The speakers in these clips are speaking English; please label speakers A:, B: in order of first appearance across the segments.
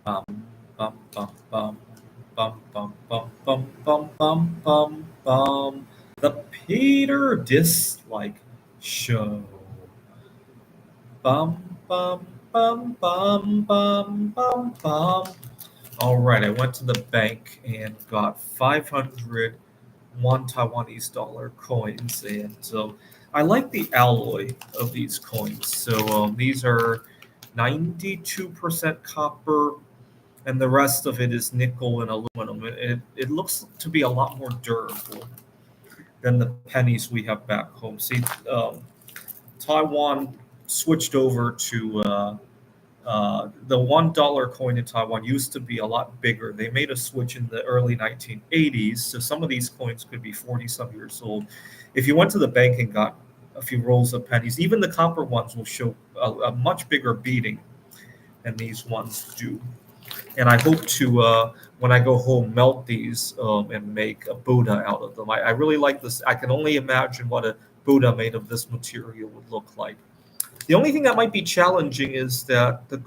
A: Bum, bum, bum, bum, bum, bum, bum, bum, bum, bum, bum, bum. The Peter Dislike Show. Bum, bum, bum, bum, bum, bum, bum. All right, I went to the bank and got 500 one Taiwanese dollar coins, and I like the alloy of these coins. So these are 92% copper, and the rest of it is nickel and aluminum. It looks to be a lot more durable than the pennies we have back home. See, Taiwan switched over to the $1 coin in Taiwan used to be a lot bigger. They made a switch in the early 1980s, so some of these coins could be 40 some years old. If you went to the bank and got a few rolls of pennies, even the copper ones will show a much bigger beating than these ones do. And I hope to, when I go home, melt these and make a Buddha out of them. I really like this. I can only imagine what a Buddha made of this material would look like. The only thing that might be challenging is that the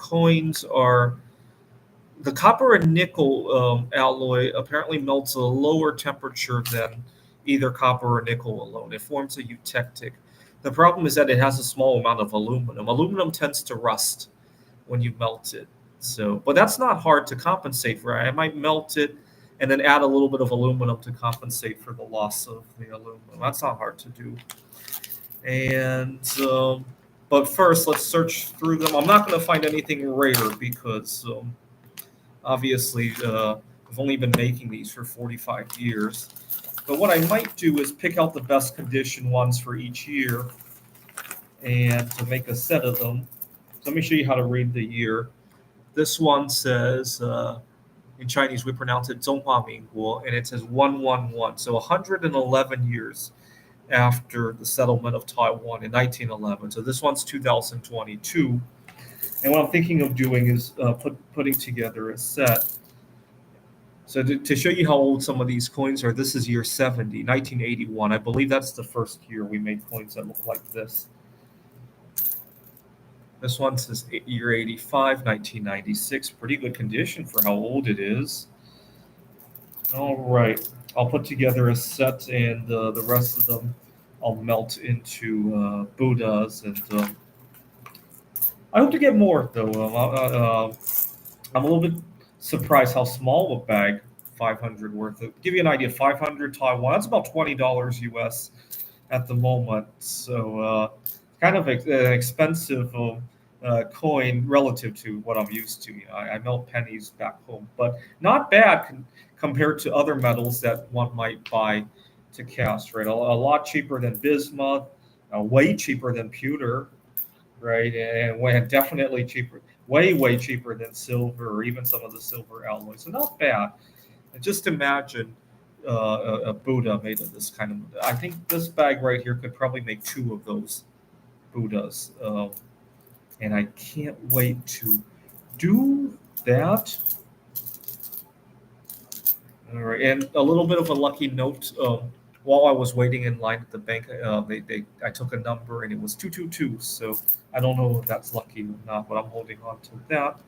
A: copper and nickel alloy apparently melts at a lower temperature than either copper or nickel alone. It forms a eutectic. The problem is that it has a small amount of aluminum. Aluminum tends to rust when you melt it. So, but that's not hard to compensate for. I might melt it and then add a little bit of aluminum to compensate for the loss of the aluminum. That's not hard to do. And but first, let's search through them. I'm not going to find anything rare because obviously I've only been making these for 45 years. But what I might do is pick out the best condition ones for each year and to make a set of them. So let me show you how to read the year. This one says, in Chinese, we pronounce it 中华民国, and it says 111. So 111 years after the settlement of Taiwan in 1911. So this one's 2022. And what I'm thinking of doing is putting together a set. So to show you how old some of these coins are, this is year 70, 1981. I believe that's the first year we made coins that look like this. This one says year 85, 1996. Pretty good condition for how old it is. All right. I'll put together a set, and the rest of them I'll melt into Buddhas. And I hope to get more, though. I'm a little bit surprised how small a bag 500 worth. Of. Give you an idea, 500 Taiwan. That's about $20 US at the moment. So kind of an expensive coin relative to what I'm used to. You know, I melt pennies back home, but not bad compared to other metals that one might buy to cast. Right, a lot cheaper than bismuth, way cheaper than pewter, right, and definitely cheaper, way cheaper than silver or even some of the silver alloys. So not bad. And just imagine a Buddha made of this kind of. I think this bag right here could probably make two of those Buddhas, and I can't wait to do that. All right, and a little bit of a lucky note. While I was waiting in line at the bank, I took a number and it was 222. So I don't know if that's lucky or not, but I'm holding on to that.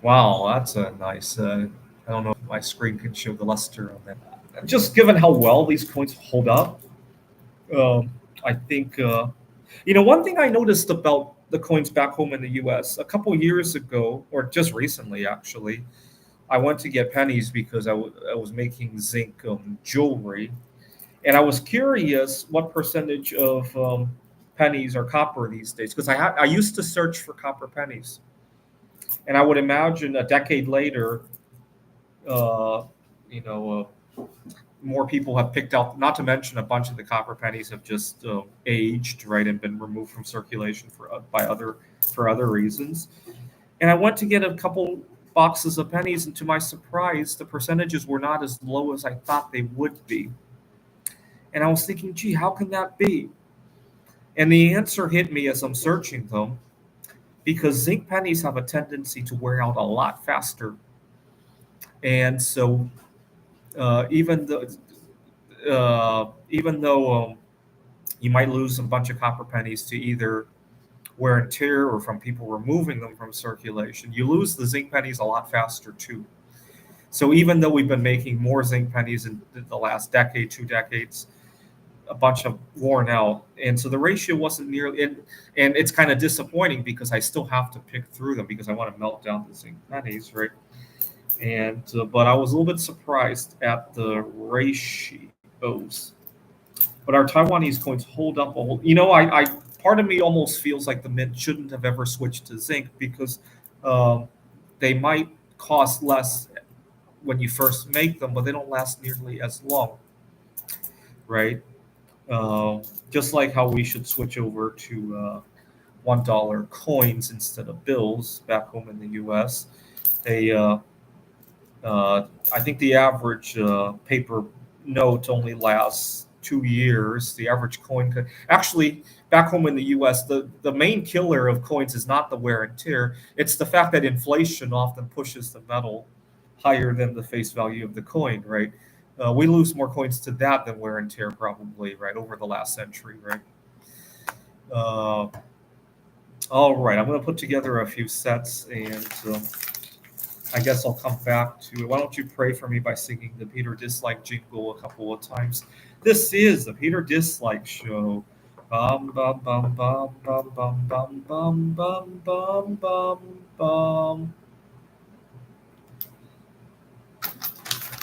A: Wow, that's a nice. I don't know if my screen can show the luster on that. Just given how well these coins hold up, I think one thing I noticed about the coins back home in the U.S. a couple years ago, or just recently actually, I went to get pennies because I was making zinc jewelry, and I was curious what percentage of pennies are copper these days because I used to search for copper pennies, and I would imagine a decade later, uh, you know. more people have picked out. Not to mention, a bunch of the copper pennies have just aged, right, and been removed from circulation for other reasons. And I went to get a couple boxes of pennies, and to my surprise, the percentages were not as low as I thought they would be. And I was thinking, gee, how can that be? And the answer hit me as I'm searching them, because zinc pennies have a tendency to wear out a lot faster. And so, even though you might lose a bunch of copper pennies to either wear and tear or from people removing them from circulation, you lose the zinc pennies a lot faster too. So even though we've been making more zinc pennies in the last decade, 2 decades, a bunch have worn out, and so the ratio wasn't nearly. And it's kind of disappointing because I still have to pick through them because I want to melt down the zinc pennies, right? And but I was a little bit surprised at the ratios. But our Taiwanese coins hold up a whole. I part of me almost feels like the mint shouldn't have ever switched to zinc because um, they might cost less when you first make them, but they don't last nearly as long, right? Just like how we should switch over to $1 coins instead of bills back home in the U.S. They, I think the average paper note only lasts 2 years. The average coin actually back home in the U.S. The main killer of coins is not the wear and tear. It's the fact that inflation often pushes the metal higher than the face value of the coin, right? We lose more coins to that than wear and tear, probably, right, over the last century, right? Uh, all right, I'm going to put together a few sets, and I guess I'll come back to it. Why don't you pray for me by singing the Peter Dislike jingle a couple of times? This is the Peter Dislike Show. Bum bum bum bum bum bum bum bum bum bum bum bum.